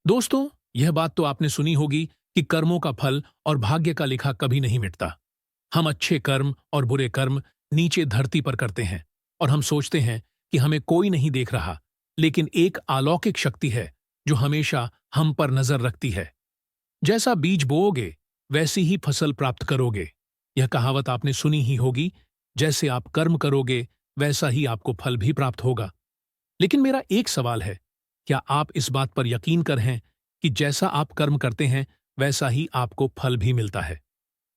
दोस्तों, यह बात तो आपने सुनी होगी कि कर्मों का फल और भाग्य का लिखा कभी नहीं मिटता। हम अच्छे कर्म और बुरे कर्म नीचे धरती पर करते हैं और हम सोचते हैं कि हमें कोई नहीं देख रहा, लेकिन एक अलौकिक शक्ति है जो हमेशा हम पर नजर रखती है। जैसा बीज बोओगे, वैसी ही फसल प्राप्त करोगे। यह कहावत आपने सुनी ही होगी। जैसे आप कर्म करोगे, वैसा ही आपको फल भी प्राप्त होगा। लेकिन मेरा एक सवाल है, क्या आप इस बात पर यकीन कर हैं कि जैसा आप कर्म करते हैं, वैसा ही आपको फल भी मिलता है?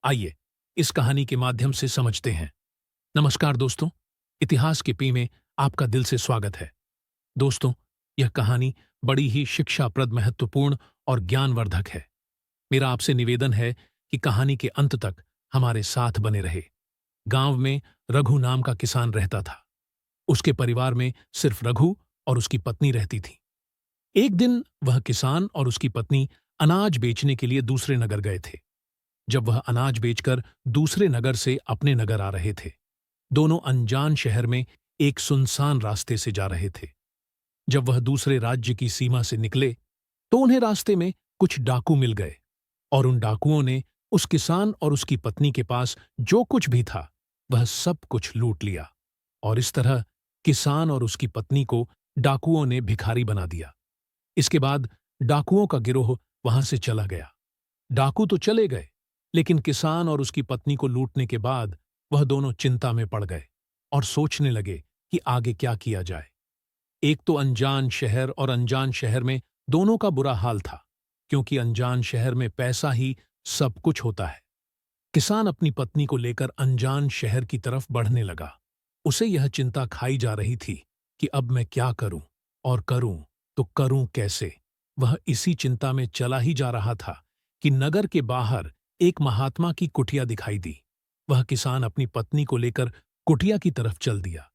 आइए, इस कहानी के माध्यम से समझते हैं। नमस्कार दोस्तों, इतिहास के पी में आपका दिल से स्वागत है। दोस्तों, यह कहानी बड़ी ही शिक्षाप्रद, महत्वपूर्ण और ज्ञानवर्धक है। मेरा आपसे निवेदन है कि कहानी के अंत तक हमारे साथ बने रहे। गांव में रघु नाम का किसान रहता था। उसके परिवार में सिर्फ रघु और उसकी पत्नी रहती थी। एक दिन वह किसान और उसकी पत्नी अनाज बेचने के लिए दूसरे नगर गए थे। जब वह अनाज बेचकर दूसरे नगर से अपने नगर आ रहे थे, दोनों अनजान शहर में एक सुनसान रास्ते से जा रहे थे। जब वह दूसरे राज्य की सीमा से निकले, तो उन्हें रास्ते में कुछ डाकू मिल गए और उन डाकुओं ने उस किसान और उसकी पत्नी के पास जो कुछ भी था, वह सब कुछ लूट लिया। और इस तरह किसान और उसकी पत्नी को डाकुओं ने भिखारी बना दिया। इसके बाद डाकुओं का गिरोह वहां से चला गया। डाकू तो चले गए, लेकिन किसान और उसकी पत्नी को लूटने के बाद वह दोनों चिंता में पड़ गए और सोचने लगे कि आगे क्या किया जाए। एक तो अनजान शहर, और अनजान शहर में दोनों का बुरा हाल था, क्योंकि अनजान शहर में पैसा ही सब कुछ होता है। किसान अपनी पत्नी को लेकर अनजान शहर की तरफ बढ़ने लगा। उसे यह चिंता खाई जा रही थी कि अब मैं क्या करूं, और करूं तो करूं कैसे। वह इसी चिंता में चला ही जा रहा था कि नगर के बाहर एक महात्मा की कुटिया दिखाई दी। वह किसान अपनी पत्नी को लेकर कुटिया की तरफ चल दिया।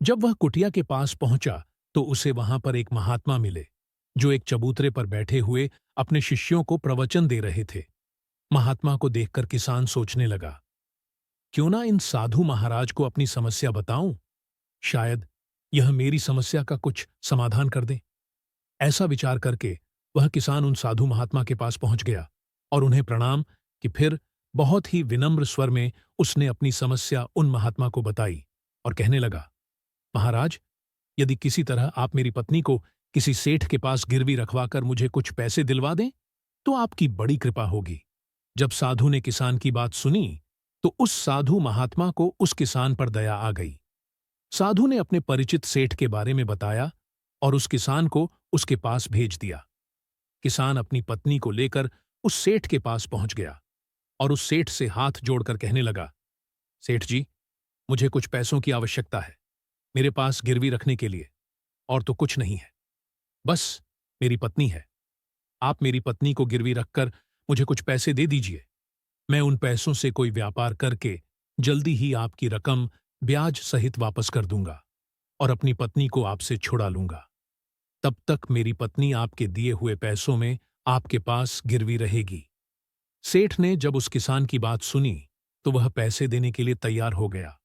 जब वह कुटिया के पास पहुंचा, तो उसे वहां पर एक महात्मा मिले, जो एक चबूतरे पर बैठे हुए अपने शिष्यों को प्रवचन दे रहे थे। महात्मा को देखकर किसान सोचने लगा, क्यों ना इन साधु महाराज को अपनी समस्या बताऊं, शायद यह मेरी समस्या का कुछ समाधान कर दें। ऐसा विचार करके वह किसान उन साधु महात्मा के पास पहुंच गया और उन्हें प्रणाम कि फिर बहुत ही विनम्र स्वर में उसने अपनी समस्या उन महात्मा को बताई और कहने लगा, महाराज, यदि किसी तरह आप मेरी पत्नी को किसी सेठ के पास गिरवी रखवाकर मुझे कुछ पैसे दिलवा दें, तो आपकी बड़ी कृपा होगी। जब साधु ने किसान की बात सुनी, तो उस साधु महात्मा को उस किसान पर दया आ गई। साधु ने अपने परिचित सेठ के बारे में बताया और उस किसान को उसके पास भेज दिया। किसान अपनी पत्नी को लेकर उस सेठ के पास पहुंच गया और उस सेठ से हाथ जोड़कर कहने लगा, सेठ जी, मुझे कुछ पैसों की आवश्यकता है। मेरे पास गिरवी रखने के लिए और तो कुछ नहीं है, बस मेरी पत्नी है। आप मेरी पत्नी को गिरवी रखकर मुझे कुछ पैसे दे दीजिए। मैं उन पैसों से कोई व्यापार करके जल्दी ही आपकी रकम ब्याज सहित वापस कर दूंगा और अपनी पत्नी को आपसे छुड़ा लूंगा। तब तक मेरी पत्नी आपके दिए हुए पैसों में आपके पास गिरवी रहेगी। सेठ ने जब उस किसान की बात सुनी, तो वह पैसे देने के लिए तैयार हो गया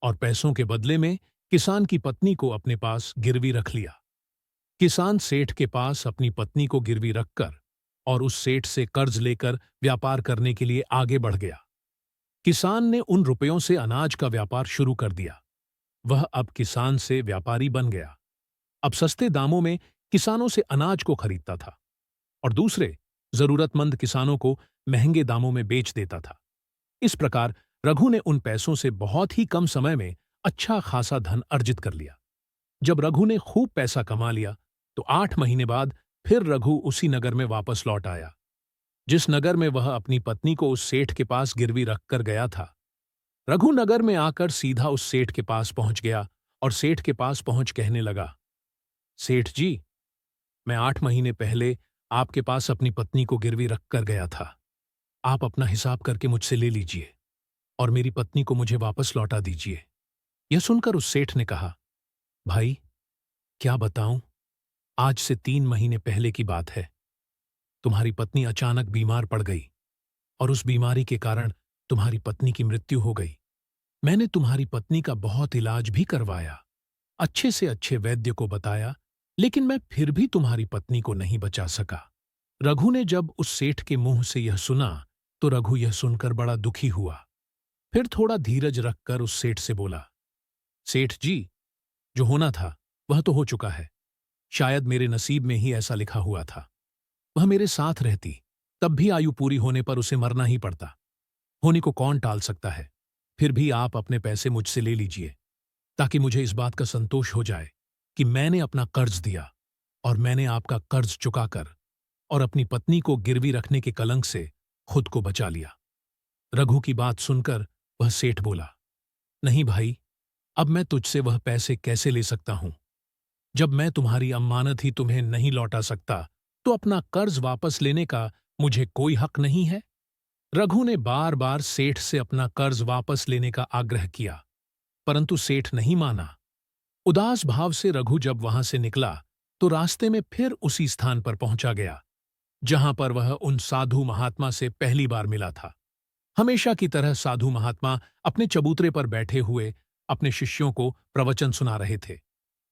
और पैसों के बदले में किसान की पत्नी को अपने पास गिरवी रख लिया। किसान सेठ के पास अपनी पत्नी को गिरवी रखकर और उस सेठ से कर्ज लेकर व्यापार करने के लिए आगे बढ़ गया। किसान ने उन रुपयों से अनाज का व्यापार शुरू कर दिया। वह अब किसान से व्यापारी बन गया। अब सस्ते दामों में किसानों से अनाज को खरीदता था और दूसरे जरूरतमंद किसानों को महंगे दामों में बेच देता था। इस प्रकार रघु ने उन पैसों से बहुत ही कम समय में अच्छा खासा धन अर्जित कर लिया। जब रघु ने खूब पैसा कमा लिया, तो 8 महीने बाद फिर रघु उसी नगर में वापस लौट आया, जिस नगर में वह अपनी पत्नी को उस सेठ के पास गिरवी रखकर गया था। रघु नगर में आकर सीधा उस सेठ के पास पहुंच गया और सेठ के पास पहुंच कहने लगा, सेठ जी, मैं 8 महीने पहले आपके पास अपनी पत्नी को गिरवी रखकर गया था। आप अपना हिसाब करके मुझसे ले लीजिए और मेरी पत्नी को मुझे वापस लौटा दीजिए। यह सुनकर उस सेठ ने कहा, भाई, क्या बताऊं, आज से 3 महीने पहले की बात है। तुम्हारी पत्नी अचानक बीमार पड़ गई और उस बीमारी के कारण तुम्हारी पत्नी की मृत्यु हो गई। मैंने तुम्हारी पत्नी का बहुत इलाज भी करवाया, अच्छे से अच्छे वैद्य को बताया लेकिन मैं फिर भी तुम्हारी पत्नी को नहीं बचा सका। रघु ने जब उस सेठ के मुंह से यह सुना तो रघु यह सुनकर बड़ा दुखी हुआ। फिर थोड़ा धीरज रखकर उस सेठ से बोला, सेठ जी, जो होना था वह तो हो चुका है। शायद मेरे नसीब में ही ऐसा लिखा हुआ था। वह मेरे साथ रहती, तब भी आयु पूरी होने पर उसे मरना ही पड़ता। होने को कौन टाल सकता है। फिर भी आप अपने पैसे मुझसे ले लीजिए, ताकि मुझे इस बात का संतोष हो जाए कि मैंने अपना कर्ज दिया और मैंने आपका कर्ज चुकाकर और अपनी पत्नी को गिरवी रखने के कलंक से खुद को बचा लिया। रघु की बात सुनकर वह सेठ बोला, नहीं भाई, अब मैं तुझसे वह पैसे कैसे ले सकता हूं। जब मैं तुम्हारी अमानत ही तुम्हें नहीं लौटा सकता तो अपना कर्ज वापस लेने का मुझे कोई हक नहीं है। रघु ने बार बार सेठ से अपना कर्ज वापस लेने का आग्रह किया, परंतु सेठ नहीं माना। उदास भाव से रघु जब वहां से निकला तो रास्ते में फिर उसी स्थान पर पहुंचा गया जहां पर वह उन साधु महात्मा से पहली बार मिला था। हमेशा की तरह साधु महात्मा अपने चबूतरे पर बैठे हुए अपने शिष्यों को प्रवचन सुना रहे थे।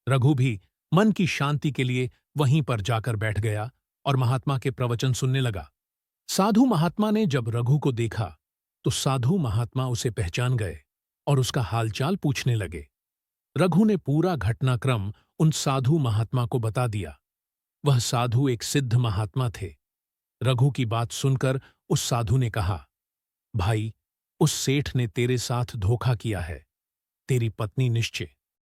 रघु भी मन की शांति के लिए वहीं पर जाकर बैठ गया और महात्मा के प्रवचन सुनने लगा। साधु महात्मा ने जब रघु को देखा तो साधु महात्मा उसे पहचान गए और उसका हालचाल पूछने लगे। रघु ने पूरा घटनाक्रम उन साधु महात्मा को बता दिया। वह साधु एक सिद्ध महात्मा थे। रघु की बात सुनकर उस साधु ने कहा, भाई, उस सेठ ने तेरे साथ धोखा किया है। तेरी पत्नी निश्चय